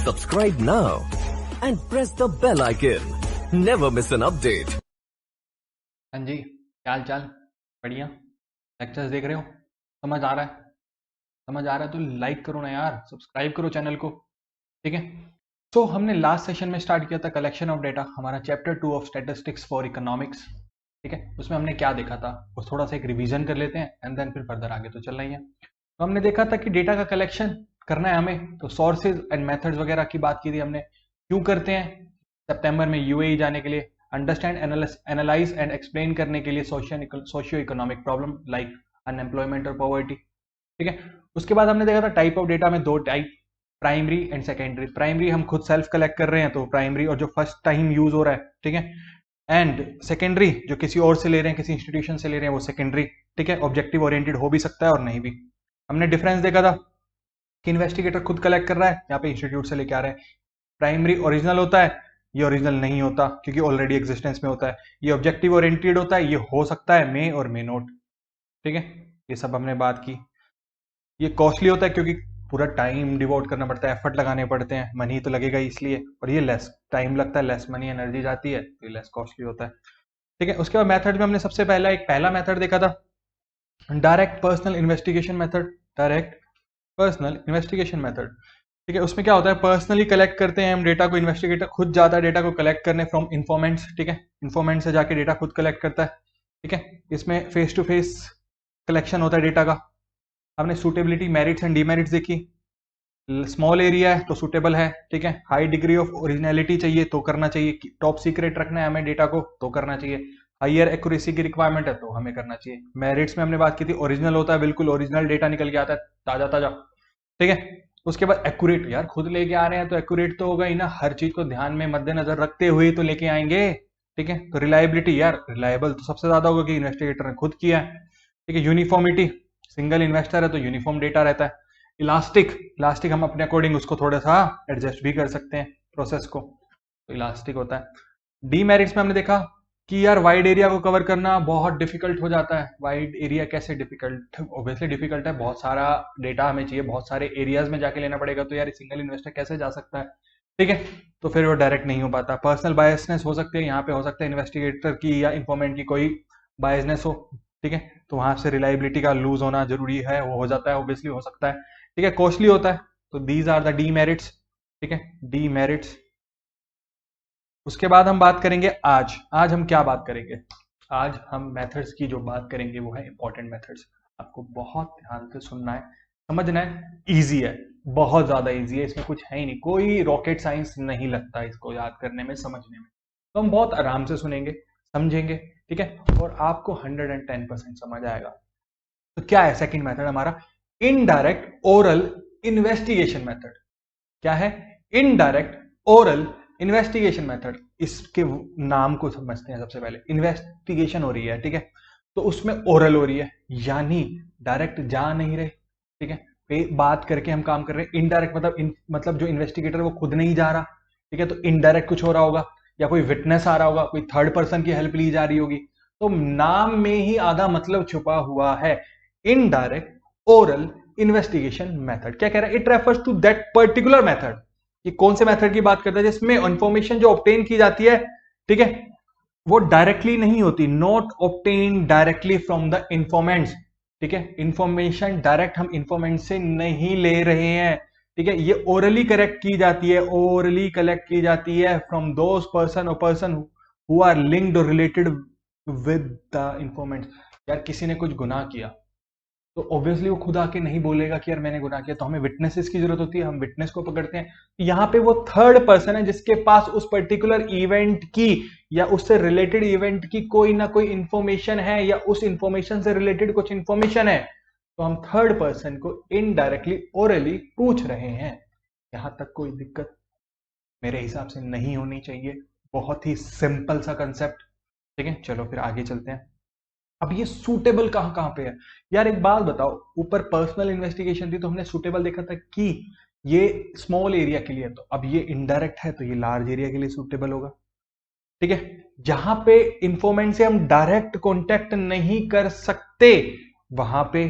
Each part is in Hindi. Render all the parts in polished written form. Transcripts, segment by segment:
Subscribe now and press the bell icon. Never miss an update. हाँ जी, क्या हाल चाल? बढ़िया। लेक्चर्स देख रहे हो? समझ आ रहा है? समझ आ रहा है तो लाइक करो ना यार, सब्सक्राइब करो चैनल को। ठीक है। तो हमने लास्ट सेशन में स्टार्ट किया था कलेक्शन ऑफ डेटा, हमारा chapter 2 of statistics for economics. ठीक है, उसमें हमने क्या देखा था वो थोड़ा सा एक रिवीजन कर लेते हैं एंड देन फिर फर्दर आगे तो चलना ही है। तो हमने देखा था कि डेटा का कलेक्शन करना है हमें, तो सोर्सेज एंड मेथड्स वगैरह की बात की थी हमने। क्यों करते हैं? सितंबर में यूएई जाने के लिए, अंडरस्टैंड, एनालाइज एंड एक्सप्लेन करने के लिए socio economic problem like unemployment और पॉवर्टी। ठीक है। उसके बाद हमने देखा था टाइप ऑफ डेटा में दो type, primary and secondary. Primary हम खुद सेल्फ कलेक्ट कर रहे हैं तो प्राइमरी और जो फर्स्ट टाइम यूज हो रहा है। ठीक है। एंड सेकेंडरी जो किसी और से ले रहे हैं, किसी इंस्टीट्यूशन से ले रहे हैं, वो सेकेंडरी। ठीक है, ऑब्जेक्टिव ओरिएंटेड हो भी सकता है और नहीं भी। हमने डिफरेंस देखा था कि इन्वेस्टिगेटर खुद कलेक्ट कर रहा है, यहाँ पे इंस्टीट्यूट से लेके आ रहे हैं। प्राइमरी ओरिजिनल होता है, ये ओरिजिनल नहीं होता क्योंकि ऑलरेडी एग्जिस्टेंस में होता है। ये ऑब्जेक्टिव ओरिएंटेड होता है, ये हो सकता है मे और मे नोट। ठीक है, ये सब हमने बात की। ये कॉस्टली होता है क्योंकि पूरा टाइम डिवोट करना पड़ता है, एफर्ट लगाने पड़ते हैं, मनी तो लगेगा इसलिए। और ये लेस टाइम लगता है, लेस मनी एनर्जी जाती है, तो ये लेस कॉस्टली होता है। ठीक है। उसके बाद मेथड में हमने सबसे पहला मेथड देखा था direct personal investigation method. Direct personal investigation method. ठीक है, उसमें क्या होता है, पर्सनली कलेक्ट करते हैं हम डेटा को। इन्वेस्टिगेटर खुद जाता है डेटा को कलेक्ट करने फ्रॉम इन्फॉर्मेंट्स। ठीक है, इन्फॉर्मेंट से जाके डेटा खुद कलेक्ट करता है। ठीक है, इसमें फेस टू फेस कलेक्शन होता है डेटा का। हमने सूटेबिलिटी, मेरिट्स एंड डीमेरिट्स देखी। स्मॉल एरिया है तो सूटेबल है। ठीक है, हाई डिग्री ऑफ ओरिजिनलिटी चाहिए तो करना चाहिए, टॉप सीक्रेट रखना है हमें डेटा को तो करना चाहिए, हाइयर एक्यूरेसी की रिक्वायरमेंट है तो हमें करना चाहिए। मेरिट्स में हमने बात की थी, ओरिजिनल होता है, बिल्कुल ओरिजिनल डेटा निकल के आता है, ताजा ताजा। ठीक है। उसके बाद एक्यूरेट, यार खुद लेके आ रहे हैं तो एक्यूरेट तो होगा ही ना, हर चीज को ध्यान में मद्देनजर रखते हुए तो लेके आएंगे। ठीक है। तो रिलायबिलिटी, यार रिलायबल तो सबसे ज्यादा होगा कि इन्वेस्टिगेटर ने खुद किया है। ठीक है। यूनिफॉर्मिटी, सिंगल इन्वेस्टर है तो यूनिफॉर्म डेटा रहता है। इलास्टिक, इलास्टिक हम अपने अकॉर्डिंग उसको थोड़ा सा एडजस्ट भी कर सकते हैं प्रोसेस को, तो इलास्टिक होता है। डीमेरिट्स में हमने देखा कि यार वाइड एरिया को कवर करना बहुत डिफिकल्ट हो जाता है। वाइड एरिया कैसे डिफिकल्ट? ऑब्वियसली डिफिकल्ट है, बहुत सारा डेटा हमें चाहिए, बहुत सारे एरियाज में जाके लेना पड़ेगा, तो यार सिंगल इन्वेस्टर कैसे जा सकता है? ठीक है, तो फिर वो डायरेक्ट नहीं हो पाता। पर्सनल बायसनेस हो सकती है, यहाँ पे हो सकता है इन्वेस्टिगेटर की या इंफॉर्मेंट की कोई बायसनेस हो। ठीक है, तो वहां से रिलायबिलिटी का लूज होना जरूरी है, वो हो जाता है, ऑब्वियसली हो सकता है। ठीक है, कॉस्टली होता है, तो दीज आर द डीमेरिट्स। ठीक है, डीमेरिट्स। उसके बाद हम बात करेंगे आज हम क्या बात करेंगे? आज हम मेथड्स की जो बात करेंगे वो है इंपॉर्टेंट मेथड्स। आपको बहुत ध्यान से सुनना है, समझना है। इजी है, बहुत ज्यादा इजी है, इसमें कुछ है ही नहीं, कोई रॉकेट साइंस नहीं लगता इसको याद करने में, समझने में। तो हम बहुत आराम से सुनेंगे, समझेंगे। ठीक है, और आपको 110% समझ आएगा। तो क्या है सेकंड मेथड हमारा? Indirect oral investigation method. क्या है? Indirect oral investigation method. इसके नाम को समझते हैं। सबसे पहले इन्वेस्टिगेशन हो रही है, ठीक है, तो उसमें ओरल हो रही है, यानी डायरेक्ट जा नहीं रहे। ठीक है, बात करके हम काम कर रहे हैं। इनडायरेक्ट मतलब जो इन्वेस्टिगेटर वो खुद नहीं जा रहा। ठीक है, तो इनडायरेक्ट कुछ हो रहा होगा, या कोई विटनेस आ रहा होगा, कोई थर्ड पर्सन की हेल्प ली जा रही होगी। तो नाम में ही आधा मतलब छुपा हुआ है। इनडायरेक्ट ओरल इन्वेस्टिगेशन मेथड क्या कह रहा है? It refers to that particular method. कि कौन से मेथड की बात करता है? जिसमें इंफॉर्मेशन जो ऑब्टेन की जाती है, ठीक है, वो डायरेक्टली नहीं होती, not obtain directly from the informants. ठीक है, इंफॉर्मेशन डायरेक्ट हम इंफॉर्मेंट से नहीं ले रहे हैं। ठीक है, ये ओरली कलेक्ट की जाती है, ओरली कलेक्ट की जाती है from those person who are linked और रिलेटेड विद द इंफॉर्मेंट्स। यार किसी ने कुछ गुनाह किया तो ऑब्वियसली वो खुद आके नहीं बोलेगा कि यार मैंने गुनाह किया, तो हमें विटनेसेस की जरूरत होती है, हम विटनेस को पकड़ते हैं। यहाँ पे वो थर्ड पर्सन है जिसके पास उस पर्टिकुलर इवेंट की या उससे रिलेटेड इवेंट की कोई ना कोई इंफॉर्मेशन है, या उस इंफॉर्मेशन से रिलेटेड कुछ इंफॉर्मेशन है, तो हम थर्ड पर्सन को इनडायरेक्टली ओरली पूछ रहे हैं। यहां तक कोई दिक्कत मेरे हिसाब से नहीं होनी चाहिए, बहुत ही सिंपल सा कंसेप्ट। ठीक है, चलो फिर आगे चलते हैं। अब ये सूटेबल कहां कहां पे है? यार एक बात बताओ, ऊपर पर्सनल इन्वेस्टिगेशन थी तो हमने सूटेबल देखा था कि ये स्मॉल एरिया के लिए, तो अब ये इनडायरेक्ट है तो ये लार्ज एरिया के लिए सूटेबल होगा। ठीक है, जहां पे इंफॉर्मेंट से हम डायरेक्ट कांटेक्ट नहीं कर सकते वहां पे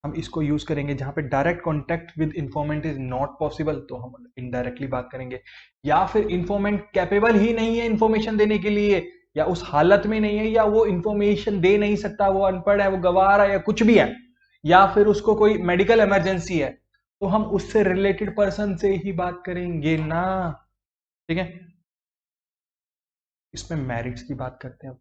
हम इसको यूज करेंगे जहां पे direct contact with इंफॉर्मेंट is not possible, तो हम इनडायरेक्टली बात करेंगे। या फिर इंफॉर्मेंट कैपेबल ही नहीं है इंफॉर्मेशन देने के लिए, या उस हालत में नहीं है, या वो इंफॉर्मेशन दे नहीं सकता, वो अनपढ़ है, वो गवार है, या कुछ भी है, या फिर उसको कोई मेडिकल इमरजेंसी है, तो हम उससे रिलेटेड पर्सन से ही बात करेंगे ना। ठीक है, इसमें मेरिट्स की बात करते हैं।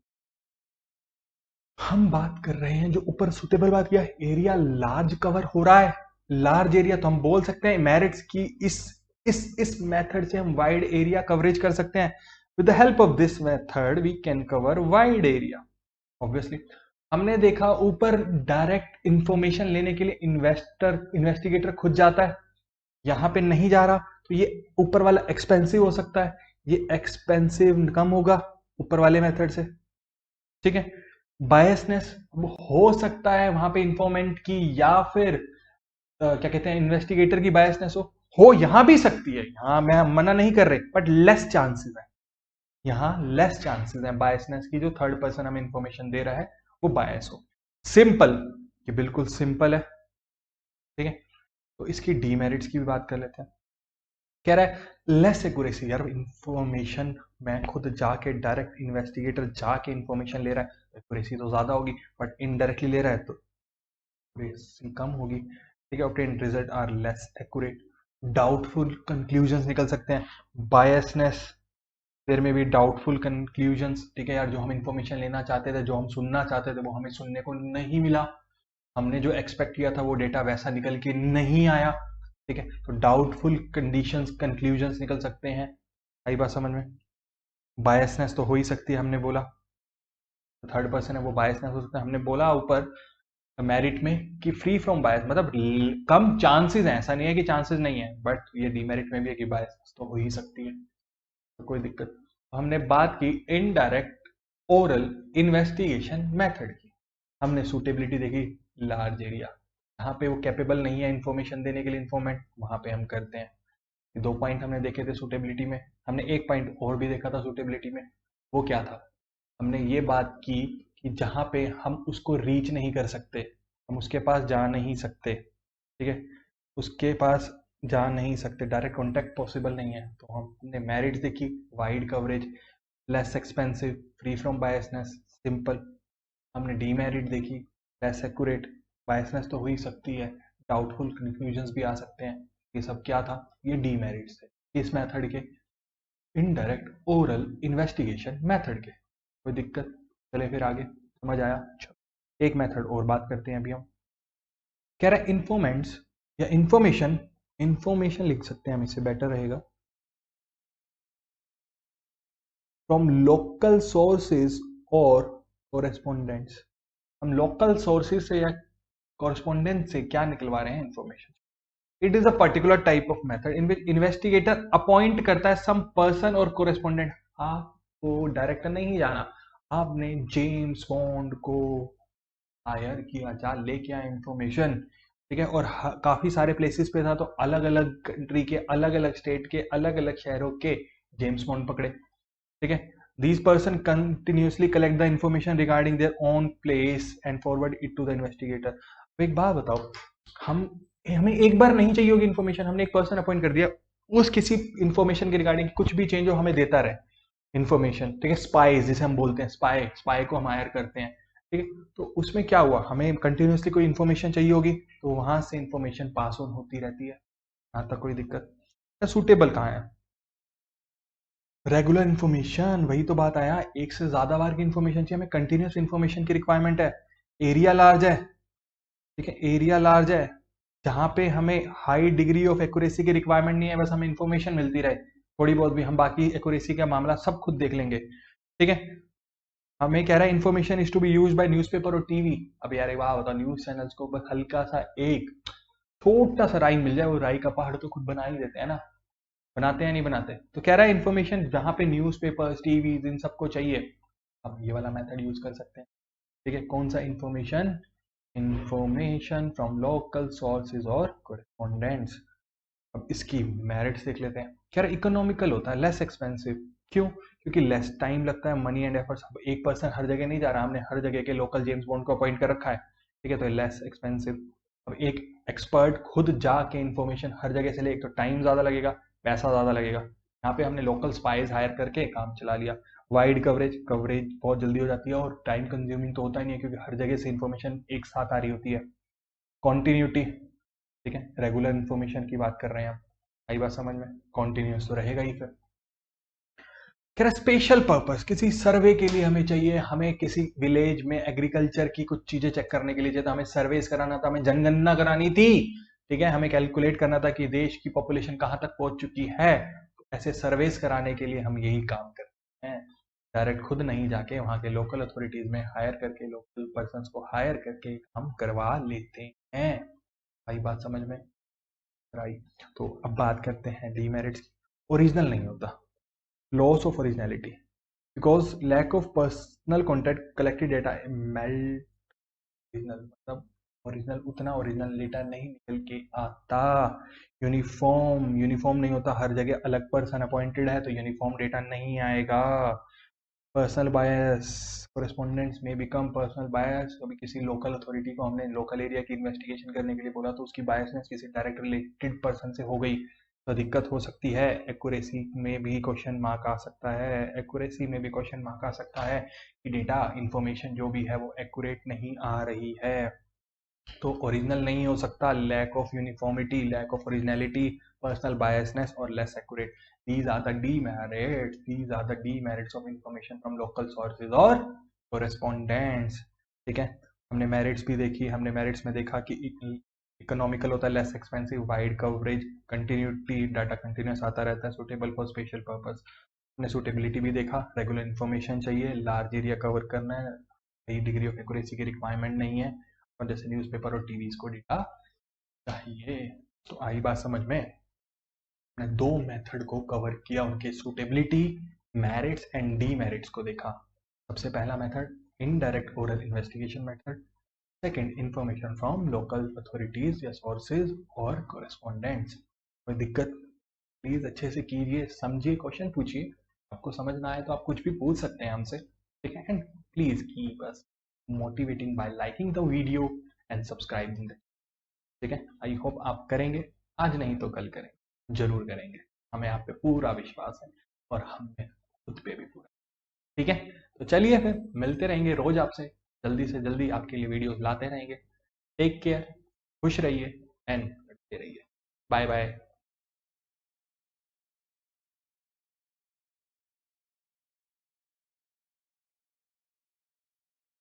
हम बात कर रहे हैं जो ऊपर सुटेबल बात किया, एरिया लार्ज कवर हो रहा है, लार्ज एरिया, तो हम बोल सकते हैं मेरिट्स की इस मेथड से हम वाइड एरिया कवरेज कर सकते हैं। With the help of this method we can cover wide area. Obviously हमने देखा ऊपर डायरेक्ट इंफॉर्मेशन लेने के लिए इन्वेस्टिगेटर खुद जाता है, यहां पे नहीं जा रहा, तो ये ऊपर वाला एक्सपेंसिव हो सकता है, ये एक्सपेंसिव कम होगा ऊपर वाले मेथड से। ठीक है, बायसनेस हो सकता है वहां पे इंफॉर्मेंट की, या फिर क्या कहते हैं इन्वेस्टिगेटर की बायसनेस हो यहां भी सकती है, यहां मैं मना नहीं कर रहे, बट लेस चांसेस है, यहां लेस चांसेस है बायसनेस की, जो थर्ड पर्सन हमें इंफॉर्मेशन दे रहा है वो बायस हो। सिंपल, ये बिल्कुल सिंपल है। ठीक है, तो इसकी डीमेरिट्स की भी बात कर लेते हैं। कह रहा है लेस एक्यूरेसी, यार इंफॉर्मेशन मैं खुद जाके डायरेक्ट इन्वेस्टिगेटर जाके इंफॉर्मेशन ले रहा है, एक्यूरेसी तो ज्यादा होगी, बट इनडायरेक्टली ले रहा है तो एक्यूरेसी कम होगी। ठीक है, obtained result are less accurate, doubtful conclusions निकल सकते हैं, बायसनेस, देयर में भी डाउटफुल कंक्लूजंस। ठीक है यार, जो हम इंफॉर्मेशन लेना चाहते थे, जो हम सुनना चाहते थे, वो हमें सुनने को नहीं मिला, हमने जो एक्सपेक्ट किया था वो डेटा वैसा निकल के नहीं आया। ठीक है, तो डाउटफुल कंडीशंस कंक्लूजंस निकल सकते हैं। आई बात समझ में? बायसनेस तो हो ही सकती है, हमने बोला थर्ड पर्सन है वो बायसनेस हो सकता है, हमने बोला ऊपर मेरिट में कि फ्री फ्रॉम बायस, मतलब कम चांसेस हैं, ऐसा नहीं है कि चांसेस नहीं है, बट ये डीमेरिट में भी है कि बायसनेस तो हो ही सकती है, तो कोई दिक्कत। तो हमने बात की इनडायरेक्ट ओरल इन्वेस्टिगेशन मेथड की, हमने सूटेबिलिटी देखी लार्ज एरिया, जहाँ पे वो कैपेबल नहीं है इंफॉर्मेशन देने के लिए इंफॉर्मेंट, वहां पे हम करते हैं। ये 2 पॉइंट हमने देखे थे सूटेबिलिटी में, हमने एक पॉइंट और भी देखा था सूटेबिलिटी में, वो क्या था? हमने ये बात की कि जहां पे हम उसको रीच नहीं कर सकते, हम उसके पास जा नहीं सकते, ठीक है, उसके पास जा नहीं सकते, डायरेक्ट कॉन्टेक्ट पॉसिबल नहीं है, तो हमने मेरिट्स देखी, wide coverage, less expensive, free from biasness, simple. हमने डीमेरिट देखी, लेस एक्यूरेट, बायसनेस तो हो ही सकती है, डाउटफुल कंक्लूजन्स भी आ सकते हैं, ये सब क्या था? ये डीमेरिट्स थे इस मेथड के, इनडायरेक्ट ओरल इन्वेस्टिगेशन मेथड के। कोई दिक्कत? चले फिर आगे, समझ आया? एक मेथड और बात करते हैं अभी हम। कह रहा है इन्फॉर्मेंट्स या इंफॉर्मेशन, इंफॉर्मेशन लिख सकते हैं हम, इससे बेटर रहेगा, फ्रॉम लोकल सोर्सेज और कोरेस्पोंडेंट्स। हम लोकल सोर्सेज से या कॉरेस्पोंडेंट से क्या निकलवा रहे हैं information? It is a particular type of method in which investigator appoint करता है सम पर्सन और कोरेस्पोंडेंट। आपको डायरेक्टर नहीं जाना, आपने जेम्स बॉन्ड को हायर किया, जा लेके आया इंफॉर्मेशन, ठीक है, और काफी सारे प्लेसेस पे था, तो अलग अलग कंट्री के, अलग अलग स्टेट के, अलग अलग शहरों के जेम्स बॉन्ड पकड़े। ठीक है, these person continuously collect the information regarding their own place and forward it to the investigator। अब एक बात बताओ, हम हमें एक बार नहीं चाहिए होगी इन्फॉर्मेशन, हमने एक पर्सन अपॉइंट कर दिया, उस किसी इंफॉर्मेशन के रिगार्डिंग कुछ भी चेंज हो हमें देता रहे इन्फॉर्मेशन। ठीक है, स्पाई जिसे हम बोलते हैं, स्पाई को हम हायर करते हैं। ठीक है, तो उसमें क्या हुआ, हमें कंटिन्यूसली कोई इन्फॉर्मेशन चाहिए होगी, तो वहां से इन्फॉर्मेशन पास ऑन होती रहती है, यहाँ तक कोई दिक्कत? सूटेबल कहाँ है? रेगुलर इन्फॉर्मेशन, वही तो बात आया, एक से ज्यादा बार की इन्फॉर्मेशन चाहिए हमें, कंटिन्यूस इन्फॉर्मेशन की रिक्वायरमेंट है, एरिया लार्ज है। ठीक है, एरिया लार्ज है, जहां पे हमें हाई डिग्री ऑफ एक्यूरेसी की रिक्वायरमेंट नहीं है, बस हमें इन्फॉर्मेशन मिलती रहे थोड़ी बहुत भी, हम बाकी एक्यूरेसी का मामला सब खुद देख लेंगे। ठीक है, हमें कह रहा है information is to be use by newspaper और टीवी। अब यार एक बात होता, न्यूज चैनल्स को बस हल्का सा एक छोटा सा राई मिल जाए, वो राई का पहाड़ तो खुद बना ही देते हैं ना, बनाते हैं नहीं बनाते? तो कह रहा है इन्फॉर्मेशन जहां पे न्यूज़पेपर्स, टीवी, इन सबको चाहिए, हम ये वाला मेथड यूज कर सकते हैं। ठीक है, कौन सा information? Information from local sources और कोरेस्पोंडेंट्स। अब इसकी मेरिट्स देख लेते हैं। कह रहा है इकोनॉमिकल होता है, लेस एक्सपेंसिव। क्यों? क्योंकि लेस टाइम लगता है, मनी एंड एफर्ट्स। अब एक पर्सन हर जगह नहीं जा रहा, हमने हर जगह के लोकल जेम्स बॉन्ड को अपॉइंट कर रखा है, ठीक है, तो लेस एक्सपेंसिव। अब एक एक्सपर्ट खुद जाके इंफॉर्मेशन हर जगह से ले, एक तो टाइम ज़्यादा लगेगा, पैसा ज़्यादा लगेगा। यहाँ पे हमने लोकल स्पाइस हायर करके काम चला लिया। वाइड कवरेज बहुत जल्दी हो जाती है और टाइम कंज्यूमिंग तो होता ही नहीं है, क्योंकि हर जगह से इंफॉर्मेशन एक साथ आ रही होती है। कॉन्टिन्यूटी, ठीक है, रेगुलर इंफॉर्मेशन की बात कर रहे हैं हम, आई बात समझ में, कॉन्टिन्यूस तो रहेगा ही। फिर कह रहा स्पेशल पर्पस, किसी सर्वे के लिए हमें चाहिए, हमें किसी विलेज में एग्रीकल्चर की कुछ चीजें चेक करने के लिए चाहिए, तो हमें सर्वेस कराना था, हमें जनगणना करानी थी, ठीक है, हमें कैलकुलेट करना था कि देश की पॉपुलेशन कहां तक पहुंच चुकी है। तो ऐसे सर्वेस कराने के लिए हम यही काम करते हैं, डायरेक्ट खुद नहीं जाके वहां के लोकल अथॉरिटीज में हायर करके, लोकल पर्सन को हायर करके हम करवा लेते हैं। भाई बात समझ में आई? तो अब बात करते हैं डीमेरिट्स। ओरिजिनल नहीं होता, loss of originality, because lack of personal contact collected data melt original, मतलब ओरिजिनल उतना ओरिजिनल डेटा नहीं निकल के आता। यूनिफॉर्म नहीं होता, हर जगह अलग पर्सन अपॉइंटेड है तो यूनिफॉर्म डेटा नहीं आएगा। पर्सनल बायस, कोरेस्पोंडेंट्स में बिकम पर्सनल बायस। कभी किसी लोकल अथॉरिटी को हमने लोकल एरिया की इन्वेस्टिगेशन करने के लिए बोला तो उसकी बायसनेस किसी डायरेक्ट रिलेटेड पर्सन से हो गई तो दिक्कत हो सकती है। एक्यूरेसी में भी क्वेश्चन मार्क आ सकता है, एक्यूरेसी में भी क्वेश्चन मार्क आ सकता है कि डेटा इंफॉर्मेशन जो भी है वो एक्यूरेट नहीं आ रही है, तो ओरिजिनल नहीं हो सकता। Lack of uniformity, lack of originality, personal biasness और less accurate, these are the demerits of information from local sources और correspondents, ठीक है। हमने मेरिट्स भी देखी, हमने मेरिट्स में देखा कि इकोनॉमिकल होता है, less expensive, wide coverage, continuity, data continuous आता रहता है, सुटेबल फॉर स्पेशल पर्पस। हमने सुटेबिलिटी भी देखा, रेगुलर इन्फॉर्मेशन चाहिए, लार्ज एरिया कवर करना है, हाई डिग्री ऑफ एक्यूरेसी की रिक्वायरमेंट नहीं है, और जैसे न्यूज़पेपर और टीवी को डेटा चाहिए। तो आई बात समझ में? मैंने दो मेथड को कवर किया, उनके सुटेबिलिटी, मेरिट्स एंड डीमेरिट्स को देखा। सबसे पहला method indirect oral investigation method, second information from local authorities या सोर्सेज और कोरेस्पोंडेंट्स। कोई दिक्कत प्लीज अच्छे से कीजिए, समझिए, क्वेश्चन पूछिए, आपको समझ ना आए तो आप कुछ भी पूछ सकते हैं हमसे, ठीक है। And please keep us motivating bye liking the video and subscribing, ठीक है। आई होप आप करेंगे, आज नहीं तो कल करेंगे, जरूर करेंगे, हमें आप पे पूरा विश्वास है और हमें खुद पे भी पूरा, ठीक है। तो चलिए फिर मिलते रहेंगे रोज आपसे, जल्दी से जल्दी आपके लिए वीडियोस लाते रहेंगे। टेक केयर, खुश रहिए एंड रहिए, बाय बाय।